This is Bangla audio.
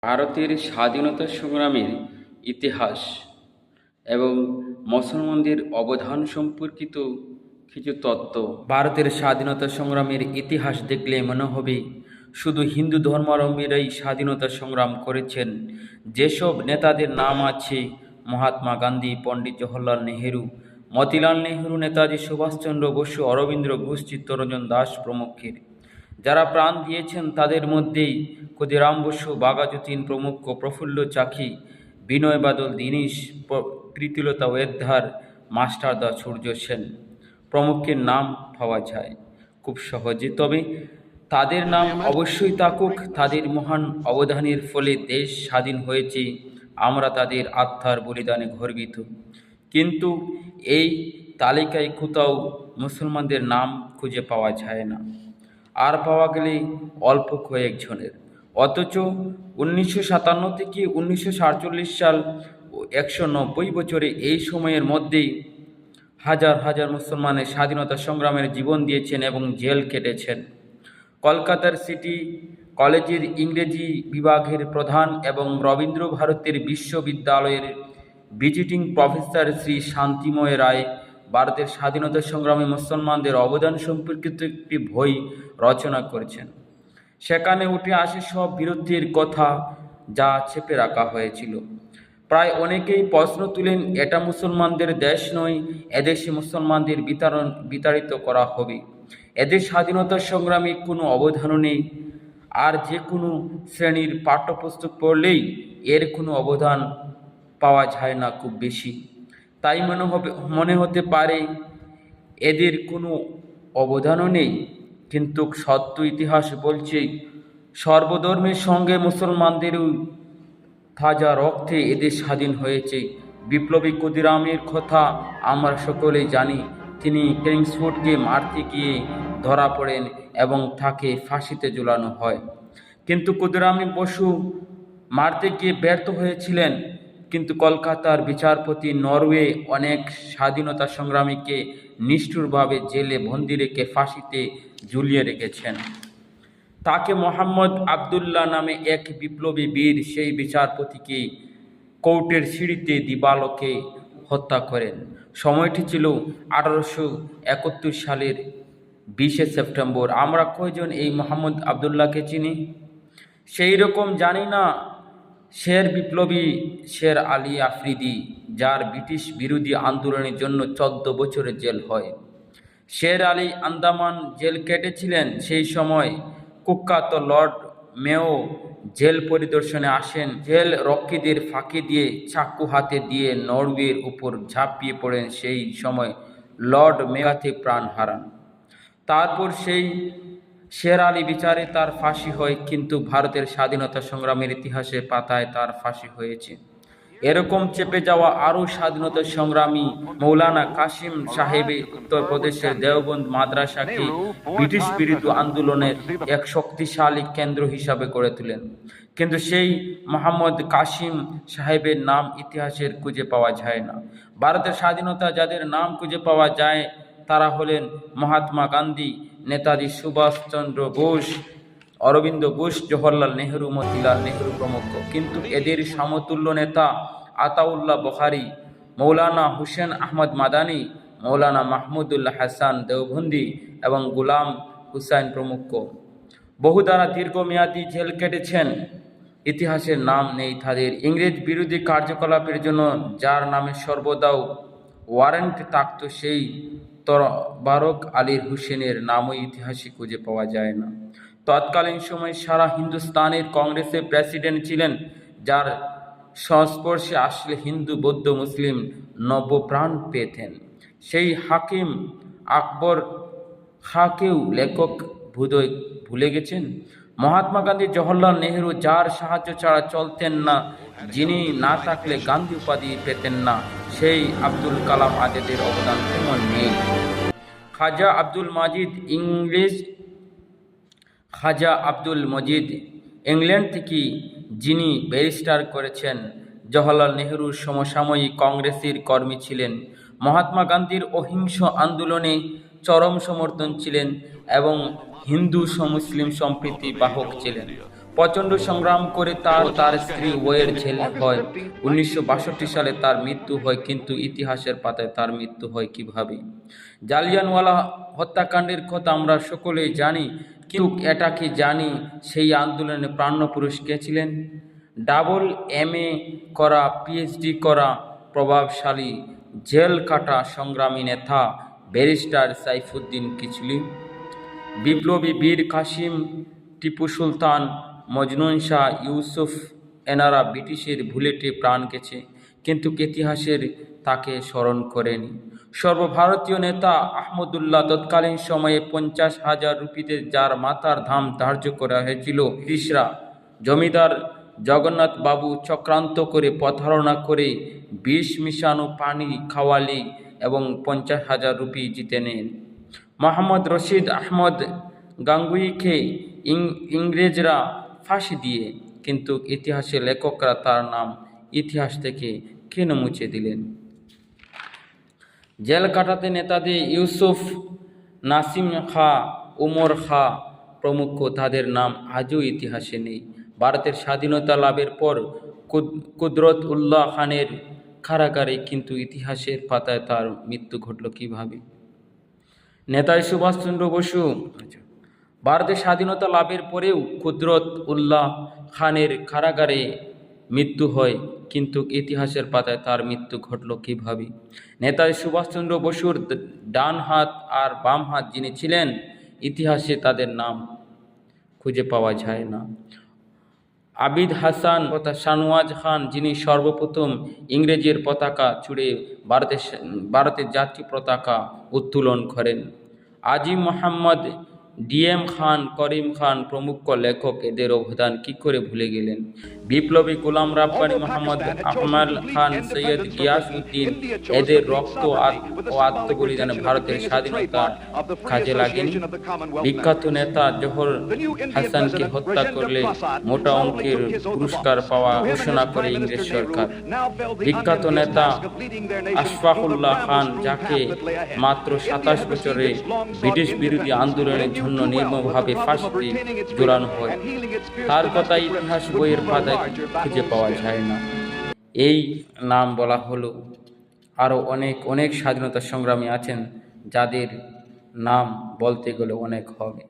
ভারতের স্বাধীনতা সংগ্রামের ইতিহাস এবং মুসলমানদের অবদান সম্পর্কিত কিছু তত্ত্ব। ভারতের স্বাধীনতা সংগ্রামের ইতিহাস দেখলে মনে হবে শুধু হিন্দু ধর্মাবলম্বীরাই স্বাধীনতা সংগ্রাম করেছেন। যেসব নেতাদের নাম আছে মহাত্মা গান্ধী, পণ্ডিত জওহরলাল নেহেরু, মতিলাল নেহেরু, নেতাজি সুভাষচন্দ্র বসু, অরবিন্দ ঘোষ, চিত্তরঞ্জন দাস প্রমুখের, যারা প্রাণ দিয়েছেন তাদের মধ্যেই ক্ষুদিরাম বসু, বাঘাযতীন প্রমুখ, প্রফুল্ল চাকি, বিনয় বাদল, দীনেশ, প্রীতিলতা ওয়েদ্দার, মাস্টারদা সূর্য সেন প্রমুখের নাম পাওয়া যায় খুব সহজে। তবে তাদের নাম অবশ্যই থাকুক, তাদের মহান অবদানের ফলে দেশ স্বাধীন হয়েছে, আমরা তাদের আত্মার বলিদানে গর্বিত। কিন্তু এই তালিকায় কোথাও মুসলমানদের নাম খুঁজে পাওয়া যায় না, আর পাওয়া গেলে অল্প কয়েকজনের। অথচ 1957 থেকে 1947 সাল, 190 বছরে এই সময়ের মধ্যেই হাজার হাজার মুসলমানের স্বাধীনতা সংগ্রামের জীবন দিয়েছেন এবং জেল কেটেছেন। কলকাতার সিটি কলেজের ইংরেজি বিভাগের প্রধান এবং রবীন্দ্র ভারতের বিশ্ববিদ্যালয়ের ভিজিটিং প্রফেসর শ্রী শান্তিময় রায় ভারতের স্বাধীনতা সংগ্রামে মুসলমানদের অবদান সম্পর্কিত একটি বই রচনা করেছেন। সেখানে উঠে আসে সব বিরোধীর কথা যা চেপে রাখা হয়েছিল। প্রায় অনেকেই প্রশ্ন তুলেন, এটা মুসলমানদের দেশ নয়, এদেশে মুসলমানদের বিতাড়িত করা হবে, এদের স্বাধীনতা সংগ্রামে কোনো অবদানও নেই, আর যে কোনো শ্রেণীর পাঠ্যপুস্তক পড়লেই এর কোনো অবদান পাওয়া যায় না খুব বেশি। তাই মনে হতে পারে এদের কোনো অবদানও নেই, কিন্তু সত্য ইতিহাস বলছে সর্বধর্মের সঙ্গে মুসলমানদেরও তাজা রক্তে এদের স্বাধীন হয়েছে। বিপ্লবী ক্ষুদিরামের কথা আমরা সকলেই জানি। তিনি কিংসফোর্ডকে মারতে গিয়ে ধরা পড়েন এবং তাকে ফাঁসিতে ঝুলানো হয়। কিন্তু ক্ষুদিরাম বসু মারতে গিয়ে ব্যর্থ হয়েছিলেন। কিন্তু কলকাতার বিচারপতি নরওয়ে অনেক স্বাধীনতা সংগ্রামীকে নিষ্ঠুরভাবে জেলে বন্দি রেখে ফাঁসিতে ঝুলিয়ে রেখেছেন। তাকে মোহাম্মদ আবদুল্লাহ নামে এক বিপ্লবী বীর সেই বিচারপতিকে কোর্টের সিঁড়িতে দিবালোকে হত্যা করেন। সময়টি ছিল 1871 সালের 20 সেপ্টেম্বর। আমরা কয়জন এই মোহাম্মদ আবদুল্লাহকে চিনি? সেই রকম জানি না শের বিপ্লবী শের আলী আফ্রিদি, যার ব্রিটিশ বিরোধী আন্দোলনের জন্য 14 বছরের জেল হয়। শের আলী আন্দামান জেল কেটেছিলেন। সেই সময় কুখ্যাত লর্ড মেও জেল পরিদর্শনে আসেন। জেল রক্ষীদের ফাঁকি দিয়ে চাকু হাতে দিয়ে নরওয়ের উপর ঝাঁপিয়ে পড়েন। সেই সময় লর্ড মেয়াতে প্রাণ হারান। তারপর সেই শের আলী বিচারে তার ফাঁসি হয়, কিন্তু ভারতের স্বাধীনতা সংগ্রামের ইতিহাসের পাতায় তার ফাঁসি হয়েছে। এরকম চেপে যাওয়া আরও স্বাধীনতা সংগ্রামী মৌলানা কাসিম সাহেব উত্তরপ্রদেশের দেওবন্দ মাদ্রাসাকে ব্রিটিশ বিরোধী আন্দোলনের এক শক্তিশালী কেন্দ্র হিসাবে গড়ে তোলেন। কিন্তু সেই মোহাম্মদ কাসিম সাহেবের নাম ইতিহাসের খুঁজে পাওয়া যায় না। ভারতের স্বাধীনতা যাদের নাম খুঁজে পাওয়া যায় তারা হলেন মহাত্মা গান্ধী, নেতাজি সুভাষচন্দ্র বোস, অরবিন্দ ঘোষ, জওহরলাল নেহেরু, মতিলাল নেহেরু প্রমুখ। কিন্তু এদের সমতুল্য নেতা আতাউল্লাহ বুখারী, মৌলানা হুসেন আহমদ মাদানী, মৌলানা মাহমুদুল্লাহ হাসান দেওবন্দি এবং গোলাম হুসাইন প্রমুখ বহু দ্বারা দীর্ঘমেয়াদী জেল কেটেছেন। ইতিহাসের নাম নেই তাদের। ইংরেজ বিরোধী কার্যকলাপের জন্য যার নামে সর্বদাও ওয়ারেন্ট থাকত, সেই তবারক আলী হুসেনের নামও ইতিহাসে খুঁজে পাওয়া যায় না। তৎকালীন সময়ে সারা হিন্দুস্তানের কংগ্রেসের প্রেসিডেন্ট ছিলেন, যার সংস্পর্শে আসলে হিন্দু, বৌদ্ধ, মুসলিম নবপ্রাণ পেতেন। সেই হাকিম আকবর খাঁকেও লেখক বোধহয় ভুলে গেছেন। মহাত্মা গান্ধী, জওহরলাল নেহেরু, যার সাহায্য ছাড়া চলতেন না, যিনি না থাকলে গান্ধী উপাধি পেতেন না, সেই আব্দুল কালাম আজাদের অবদান তেমন নেই। খাজা আব্দুল মজিদ ইংল্যান্ড থেকে, যিনি ব্যারিস্টার করেছেন, জওহরলাল নেহেরুর সমসাময়িক কংগ্রেসের কর্মী ছিলেন, মহাত্মা গান্ধীর অহিংস আন্দোলনে চরম সমর্থন ছিলেন এবং হিন্দু মুসলিম সম্প্রীতি বাহক ছিলেন। প্রচণ্ড সংগ্রাম করে তার স্ত্রী ওয়ের ছেলে হয়। 1962 সালে তার মৃত্যু হয়, কিন্তু ইতিহাসের পাতায় তার মৃত্যু হয় কিভাবে? জালিয়ানওয়ালা হত্যাকাণ্ডের কথা আমরা সকলেই জানি, কিন্তু এটা কি জানি সেই আন্দোলনে প্রাণপুরুষ কে ছিলেন? ডাবল MA করা, PhD করা, প্রভাবশালী জেল কাটা সংগ্রামী নেতা ব্যারিস্টার সাইফুদ্দিন কিচলু, বিপ্লবী বীর কাসিম, টিপু সুলতান, মজনুন শাহ, ইউসুফ, এনারা ব্রিটিশের বুলেটে প্রাণ গেছে, কিন্তু ইতিহাসের তাকে স্মরণ করেনি। সর্বভারতীয় নেতা আহমদুল্লাহ তৎকালীন সময়ে 50,000 রুপিতে যার মাথার দাম ধার্য করা হয়েছিল, ব্রিটিশরা জমিদার জগন্নাথ বাবু চক্রান্ত করে প্রতারণা করে বিষ মিশানো পানি খাওয়ালি এবং 50,000 রুপি জিতে নেন। মোহাম্মদ রশিদ আহমদ গাঙ্গুইকে ইংরেজরা ফাঁসি দিয়ে, কিন্তু ইতিহাসের লেখকরা তার নাম ইতিহাস থেকে কেন মুছে দিলেন? জেল কাটাতে নেতাদের ইউসুফ, নাসিম খাঁ, উমর খাঁ প্রমুখ, তাদের নাম আজও ইতিহাসে নেই। ভারতের স্বাধীনতা লাভের পর কুদরত উল্লাহ খানের কারাগারে, কিন্তু ইতিহাসের পাতায় তার মৃত্যু ঘটল কিভাবে? নেতাজি সুভাষচন্দ্র বসু ভারতের স্বাধীনতা লাভের পরেও কুদরত উল্লাহ খানের কারাগারে মৃত্যু হয়, কিন্তু ইতিহাসের পাতায় তার মৃত্যু ঘটল কিভাবে? নেতাজি সুভাষচন্দ্র বসুর ডান হাত আর বাম হাত যিনি ছিলেন, ইতিহাসে তাদের নাম খুঁজে পাওয়া যায় না। আবিদ হাসান তথা শাহনওয়াজ খান, যিনি সর্বপ্রথম ইংরেজের পতাকা ছুড়ে ভারতের জাতীয় পতাকা উত্তোলন করেন। আজিম মোহাম্মদ, DM খান, করিম খান প্রমুখ লেখক এদের অবদান কি করে ভুলে গেলেন? বিপ্লবী গোলাম রাব্বানি, মোহাম্মদ আহমদ খান, সৈয়দ গিয়াস উদ্দিন, এদের রক্ত ও আত্মবলিদানে ভারতের স্বাধীনতা কাজে লাগেনি। বিখ্যাত নেতা জহর হাসানকে হত্যা করলে মোটা অঙ্কের পুরস্কার পাওয়া ঘোষণা করে ইংরেজ সরকার। বিখ্যাত নেতা আশফাকুল্লাহ খান, যাকে মাত্র 27 বছরে ব্রিটিশ বিরোধী আন্দোলনের জন্য নির্মমভাবে ফাঁসিতে ঝুলানো হয়, তার কথা ইতিহাস বইয়ের পাতায় খুঁজে পাওয়া যায় না। এই নাম বলা হলো, আরও অনেক স্বাধীনতা সংগ্রামী আছেন যাদের নাম বলতে গেলে অনেক হবে।